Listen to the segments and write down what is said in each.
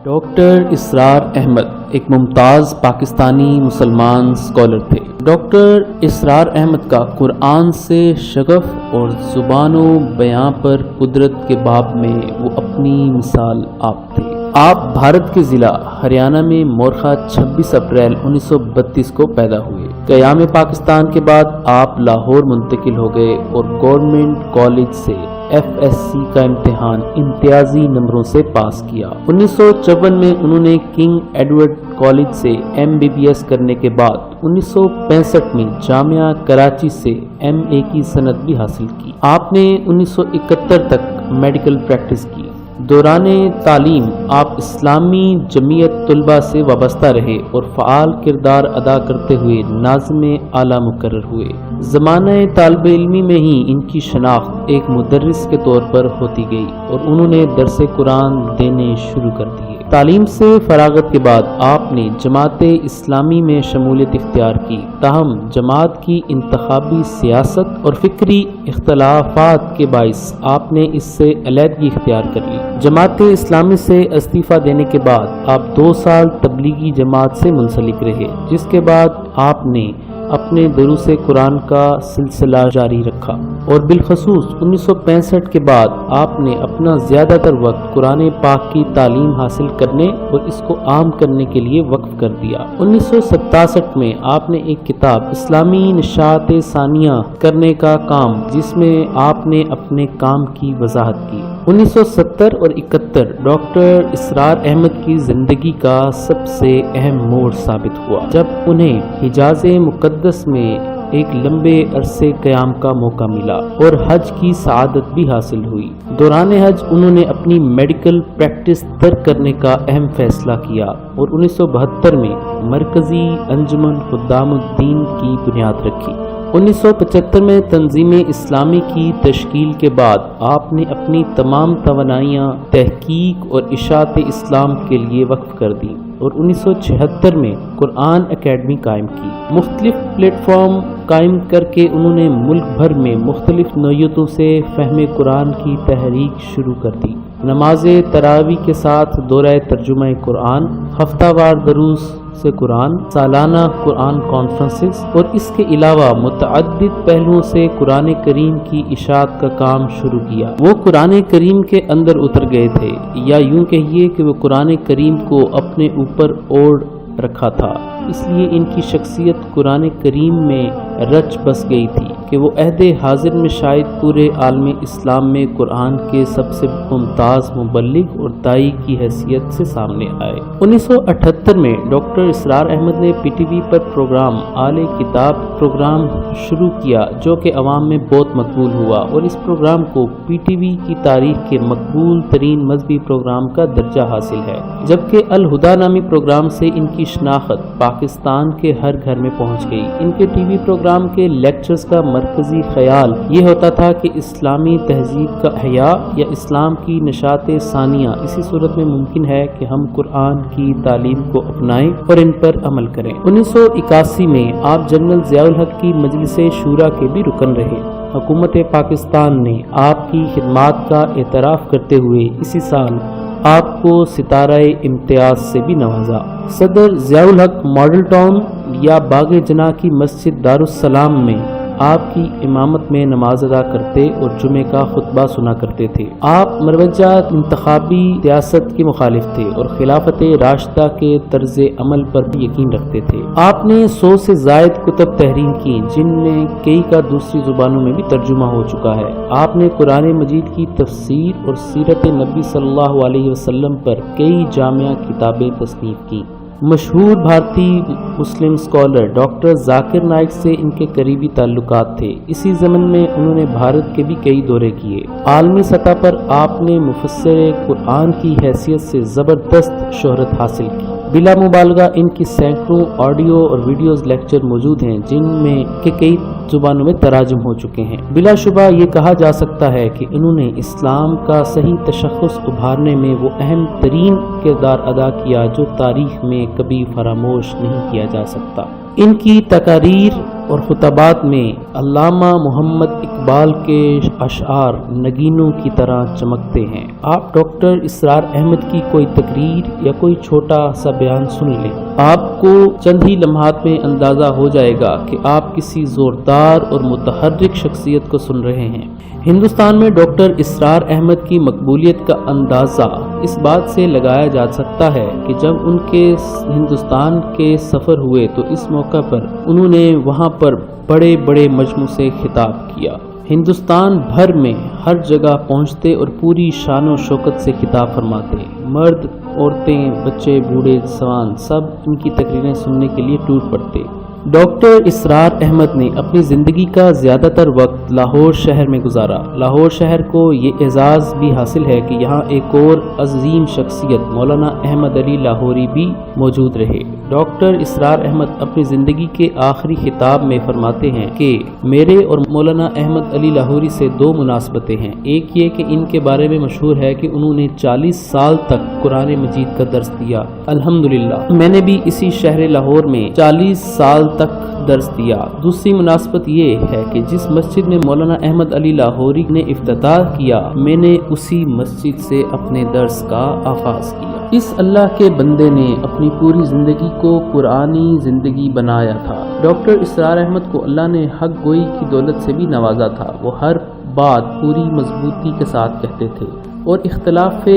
Doctor اسرار احمد ایک ممتاز پاکستانی مسلمان scholar تھے۔ ڈاکٹر اسرار احمد کا قرآن سے شغف اور زبان و بیان پر قدرت کے باب میں وہ اپنی مثال آپ تھے۔ آپ بھارت کے ضلع ہریانہ میں مورخہ 26 اپریل 1932 کو پیدا ہوئے۔ قیام پاکستان کے بعد آپ لاہور منتقل ہو گئے اور گورنمنٹ کالج سے FSc کا امتحان امتیازی نمبروں سے پاس کیا۔ 1954 میں انہوں نے کنگ ایڈورڈ کالج سے MBBS کرنے کے بعد 1965 میں جامعہ کراچی سے MA کی سند بھی حاصل کی۔ آپ نے 1971 تک میڈیکل پریکٹس کی۔ دوران تعلیم آپ اسلامی جمعیت طلبہ سے وابستہ رہے اور فعال کردار ادا کرتے ہوئے ناظم اعلیٰ مقرر ہوئے۔ زمانہ طالب علمی میں ہی ان کی شناخت ایک مدرس کے طور پر ہوتی گئی اور انہوں نے درس قرآن دینے شروع کر دیے۔ تعلیم سے فراغت کے بعد آپ نے جماعت اسلامی میں شمولیت اختیار کی، تاہم جماعت کی انتخابی سیاست اور فکری اختلافات کے باعث آپ نے اس سے علیحدگی اختیار کر لی۔ جماعت اسلامی سے استعفیٰ دینے کے بعد آپ 2 سال تبلیغی جماعت سے منسلک رہے، جس کے بعد آپ نے اپنے دروس قرآن کا سلسلہ جاری رکھا اور بالخصوص 1965 کے بعد آپ نے اپنا زیادہ تر وقت قرآن پاک کی تعلیم حاصل کرنے اور اس کو عام کرنے کے لیے وقف کر دیا۔ 1967 میں آپ نے ایک کتاب اسلامی نشاط ثانیہ کرنے کا کام، جس میں آپ نے اپنے کام کی وضاحت کی۔ 1970 اور 71 ڈاکٹر اسرار احمد کی زندگی کا سب سے اہم موڑ ثابت ہوا، جب انہیں حجاز مقدس میں ایک لمبے عرصے قیام کا موقع ملا اور حج کی سعادت بھی حاصل ہوئی۔ دوران حج انہوں نے اپنی میڈیکل پریکٹس ترک کرنے کا اہم فیصلہ کیا اور 1972 میں مرکزی انجمن خدام الدین کی بنیاد رکھی۔ 1975 میں تنظیم اسلامی کی تشکیل کے بعد آپ نے اپنی تمام توانائیاں تحقیق اور اشاعت اسلام کے لیے وقف کر دیں اور 1976 میں قرآن اکیڈمی قائم کی۔ مختلف پلیٹ فارم قائم کر کے انہوں نے ملک بھر میں مختلف نوعیتوں سے فہم قرآن کی تحریک شروع کر دی۔ نماز تراویح کے ساتھ دورہ ترجمہ قرآن، ہفتہ وار دروس سے قرآن، سالانہ قرآن کانفرنسز اور اس کے علاوہ متعدد پہلوؤں سے قرآن کریم کی اشاعت کا کام شروع کیا۔ وہ قرآن کریم کے اندر اتر گئے تھے، یا یوں کہیے کہ وہ قرآن کریم کو اپنے اوپر اوڑھ رکھا تھا، اس لیے ان کی شخصیت قرآن کریم میں رچ بس گئی تھی کہ وہ عہد حاضر میں شاید پورے عالم اسلام میں قرآن کے سب سے ممتاز مبلغ اور داعی کی حیثیت سے سامنے آئے۔ 1978 میں ڈاکٹر اسرار احمد نے PTV پر پروگرام آل کتاب پروگرام شروع کیا، جو کہ عوام میں بہت مقبول ہوا اور اس پروگرام کو PTV کی تاریخ کے مقبول ترین مذہبی پروگرام کا درجہ حاصل ہے، جبکہ الہدا نامی پروگرام سے ان کی شناخت پاکستان کے ہر گھر میں پہنچ گئی۔ ان کے TV پروگرام کے لیکچرز کا مرکزی خیال یہ ہوتا تھا کہ اسلامی تہذیب کا احیاء یا اسلام کی نشاط ثانیہ اسی صورت میں ممکن ہے کہ ہم قرآن کی تعلیم کو اپنائیں اور ان پر عمل کریں۔ 1981 میں آپ جنرل ضیاء الحق کی مجلس شورا کے بھی رکن رہے۔ حکومت پاکستان نے آپ کی خدمات کا اعتراف کرتے ہوئے اسی سال آپ کو ستارہ امتیاز سے بھی نوازا۔ صدر ضیاء الحق ماڈل ٹاؤن یا باغ جناح کی مسجد دارالسلام میں آپ کی امامت میں نماز ادا کرتے اور جمعے کا خطبہ سنا کرتے تھے۔ آپ مروجہ انتخابی سیاست کے مخالف تھے اور خلافت راشدہ کے طرز عمل پر بھی یقین رکھتے تھے۔ آپ نے 100 سے زائد کتب تحریر کی، جن میں کئی کا دوسری زبانوں میں بھی ترجمہ ہو چکا ہے۔ آپ نے قرآن مجید کی تفسیر اور سیرت نبی صلی اللہ علیہ وسلم پر کئی جامع کتابیں تصنیف کی۔ مشہور بھارتی مسلم اسکالر ڈاکٹر ذاکر نائک سے ان کے قریبی تعلقات تھے۔ اسی ضمن میں انہوں نے بھارت کے بھی کئی دورے کیے۔ عالمی سطح پر آپ نے مفسر قرآن کی حیثیت سے زبردست شہرت حاصل کی۔ بلا مبالغہ ان کی سینکڑوں آڈیو اور ویڈیوز لیکچر موجود ہیں، جن میں کہ کئی زبانوں میں تراجم ہو چکے ہیں۔ بلا شبہ یہ کہا جا سکتا ہے کہ انہوں نے اسلام کا صحیح تشخص ابھارنے میں وہ اہم ترین کردار ادا کیا جو تاریخ میں کبھی فراموش نہیں کیا جا سکتا۔ ان کی تقاریر اور خطبات میں علامہ محمد اقبال کے اشعار نگینوں کی طرح چمکتے ہیں۔ آپ ڈاکٹر اسرار احمد کی کوئی تقریر یا کوئی چھوٹا سا بیان سن لیں، آپ کو چند ہی لمحات میں اندازہ ہو جائے گا کہ آپ کسی زوردار اور متحرک شخصیت کو سن رہے ہیں۔ ہندوستان میں ڈاکٹر اسرار احمد کی مقبولیت کا اندازہ اس بات سے لگایا جا سکتا ہے کہ جب ان کے ہندوستان کے سفر ہوئے تو اس موقع پر انہوں نے وہاں پر بڑے بڑے مجمع سے خطاب کیا۔ ہندوستان بھر میں ہر جگہ پہنچتے اور پوری شان و شوکت سے خطاب فرماتے۔ مرد، عورتیں، بچے، بوڑھے، جوان سب ان کی تقریریں سننے کے لیے ٹوٹ پڑتے۔ ڈاکٹر اسرار احمد نے اپنی زندگی کا زیادہ تر وقت لاہور شہر میں گزارا۔ لاہور شہر کو یہ اعزاز بھی حاصل ہے کہ یہاں ایک اور عظیم شخصیت مولانا احمد علی لاہوری بھی موجود رہے۔ ڈاکٹر اسرار احمد اپنی زندگی کے آخری خطاب میں فرماتے ہیں کہ میرے اور مولانا احمد علی لاہوری سے دو مناسبتیں ہیں۔ ایک یہ کہ ان کے بارے میں مشہور ہے کہ انہوں نے 40 سال تک قرآن مجید کا درس دیا۔ الحمدللہ میں نے بھی اسی شہر لاہور میں 40 سال تک درس دیا۔ دوسری مناسبت یہ ہے کہ جس مسجد میں مولانا احمد علی لاہوری نے افتتاح کیا، میں نے اسی مسجد سے اپنے درس کا آغاز کیا۔ اس اللہ کے بندے نے اپنی پوری زندگی کو قرآنی زندگی بنایا تھا۔ ڈاکٹر اسرار احمد کو اللہ نے حق گوئی کی دولت سے بھی نوازا تھا۔ وہ ہر بات پوری مضبوطی کے ساتھ کہتے تھے اور اختلاف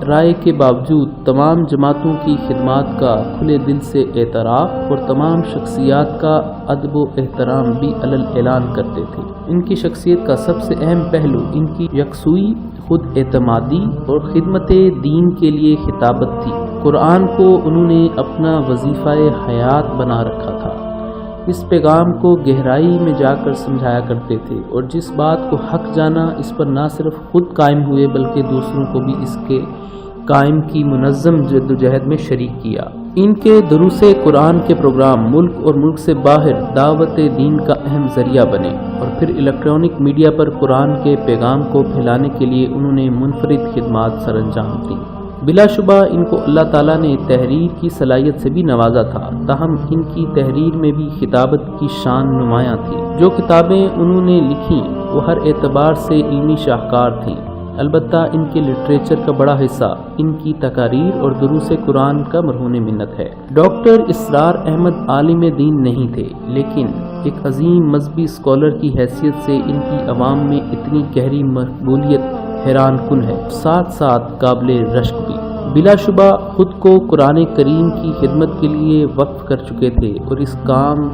رائے کے باوجود تمام جماعتوں کی خدمات کا کھلے دل سے اعتراف اور تمام شخصیات کا ادب و احترام بھی علل اعلان کرتے تھے۔ ان کی شخصیت کا سب سے اہم پہلو ان کی یکسوئی، خود اعتمادی اور خدمت دین کے لیے خطابت تھی۔ قرآن کو انہوں نے اپنا وظیفہ حیات بنا رکھا تھا۔ اس پیغام کو گہرائی میں جا کر سمجھایا کرتے تھے اور جس بات کو حق جانا اس پر نہ صرف خود قائم ہوئے بلکہ دوسروں کو بھی اس کے قائم کی منظم جدوجہد میں شریک کیا۔ ان کے دروس قرآن کے پروگرام ملک اور ملک سے باہر دعوت دین کا اہم ذریعہ بنے اور پھر الیکٹرانک میڈیا پر قرآن کے پیغام کو پھیلانے کے لیے انہوں نے منفرد خدمات سر انجام دیں۔ بلا شبہ ان کو اللہ تعالیٰ نے تحریر کی صلاحیت سے بھی نوازا تھا، تاہم ان کی تحریر میں بھی خطابت کی شان نمایاں تھی۔ جو کتابیں انہوں نے لکھیں وہ ہر اعتبار سے علمی شاہکار تھیں۔ البتہ ان کے لٹریچر کا بڑا حصہ ان کی تقاریر اور دروس قرآن کا مرہون منت ہے۔ ڈاکٹر اسرار احمد عالم دین نہیں تھے، لیکن ایک عظیم مذہبی اسکالر کی حیثیت سے ان کی عوام میں اتنی گہری مقبولیت حیران کن ہے، ساتھ ساتھ قابل رشک بھی۔ بلا شبہ خود کو قرآن کریم کی خدمت کے لیے وقف کر چکے تھے اور اس کام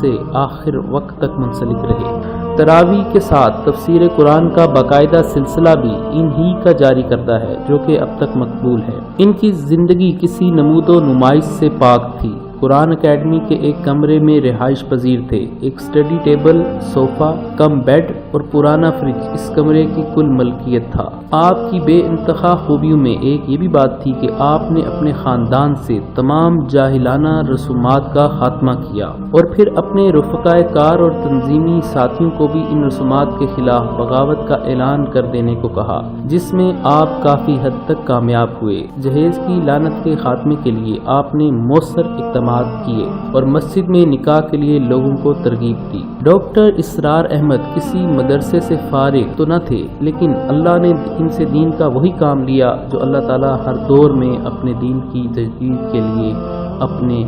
سے آخر وقت تک منسلک رہے۔ تراویح کے ساتھ تفسیر قرآن کا باقاعدہ سلسلہ بھی انہی کا جاری کردہ ہے جو کہ اب تک مقبول ہے۔ ان کی زندگی کسی نمود و نمائش سے پاک تھی۔ قرآن اکیڈمی کے ایک کمرے میں رہائش پذیر تھے۔ ایک اسٹڈی ٹیبل، صوفہ کم بیڈ اور پرانا فریج اس کمرے کی کل ملکیت تھا۔ آپ کی بے انتہا خوبیوں میں ایک یہ بھی بات تھی کہ آپ نے اپنے خاندان سے تمام جاہلانہ رسومات کا خاتمہ کیا اور پھر اپنے رفقائے کار اور تنظیمی ساتھیوں کو بھی ان رسومات کے خلاف بغاوت کا اعلان کر دینے کو کہا، جس میں آپ کافی حد تک کامیاب ہوئے۔ جہیز کی لعنت کے خاتمے کے لیے آپ نے مؤثر اقدامات کیے اور مسجد میں نکاح کے لیے لوگوں کو ترغیب دی۔ ڈاکٹر اسرار احمد کسی مدرسے سے فارغ تو نہ تھے، لیکن اللہ نے ان سے دین کا وہی کام لیا جو اللہ تعالیٰ ہر دور میں اپنے دین کی تجدید کے لیے اپنے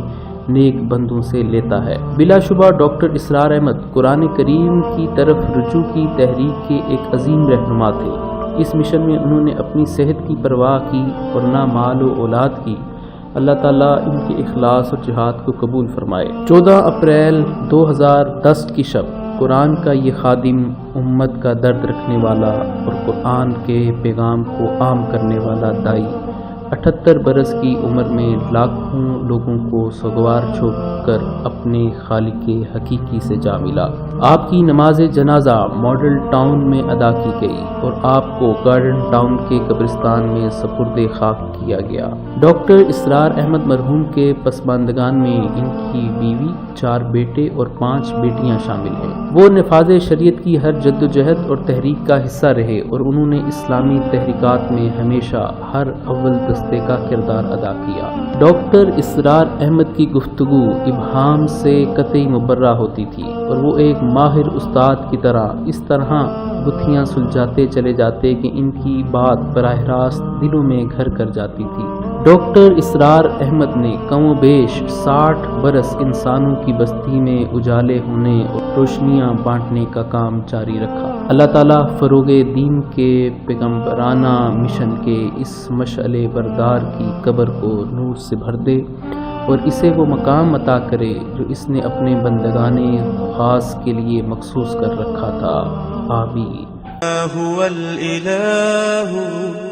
نیک بندوں سے لیتا ہے۔ بلا شبہ ڈاکٹر اسرار احمد قرآن کریم کی طرف رجوع کی تحریک کے ایک عظیم رہنما تھے۔ اس مشن میں انہوں نے اپنی صحت کی پرواہ کی اور نہ مال و اولاد کی۔ اللہ تعالیٰ ان کے اخلاص اور جہاد کو قبول فرمائے۔ 14 اپریل 2010 کی شب قرآن کا یہ خادم، امت کا درد رکھنے والا اور قرآن کے پیغام کو عام کرنے والا دائی 78 برس کی عمر میں لاکھوں لوگوں کو سوگوار چھوڑ کر اپنے خالق حقیقی سے جا ملا۔ آپ کی نماز جنازہ ماڈل ٹاؤن میں ادا کی گئی اور آپ کو گارڈن ٹاؤن کے قبرستان میں سپرد خاک کیا گیا۔ ڈاکٹر اسرار احمد مرحوم کے پسماندگان میں ان کی بیوی، 4 بیٹے اور 5 بیٹیاں شامل ہیں۔ وہ نفاذ شریعت کی ہر جدوجہد اور تحریک کا حصہ رہے اور انہوں نے اسلامی تحریکات میں ہمیشہ ہر اول دستے کا کردار ادا کیا۔ ڈاکٹر اسرار احمد کی گفتگو ابہام سے قطعی مبرہ ہوتی تھی، اور وہ ایک ماہر استاد کی طرح اس طرح گتھیاں سلجھاتے چلے جاتے کہ ان کی بات براہ راست دلوں میں گھر کر جاتی تھی۔ ڈاکٹر اسرار احمد نے کم و بیش 60 برس انسانوں کی بستی میں اجالے ہونے اور روشنیاں بانٹنے کا کام جاری رکھا۔ اللہ تعالیٰ فروغ دین کے پیغمبرانہ مشن کے اس مشعل بردار کی قبر کو نور سے بھر دے اور اسے وہ مقام عطا کرے جو اس نے اپنے بندگان خاص کے لیے مخصوص کر رکھا تھا۔ آمین۔ هو الإله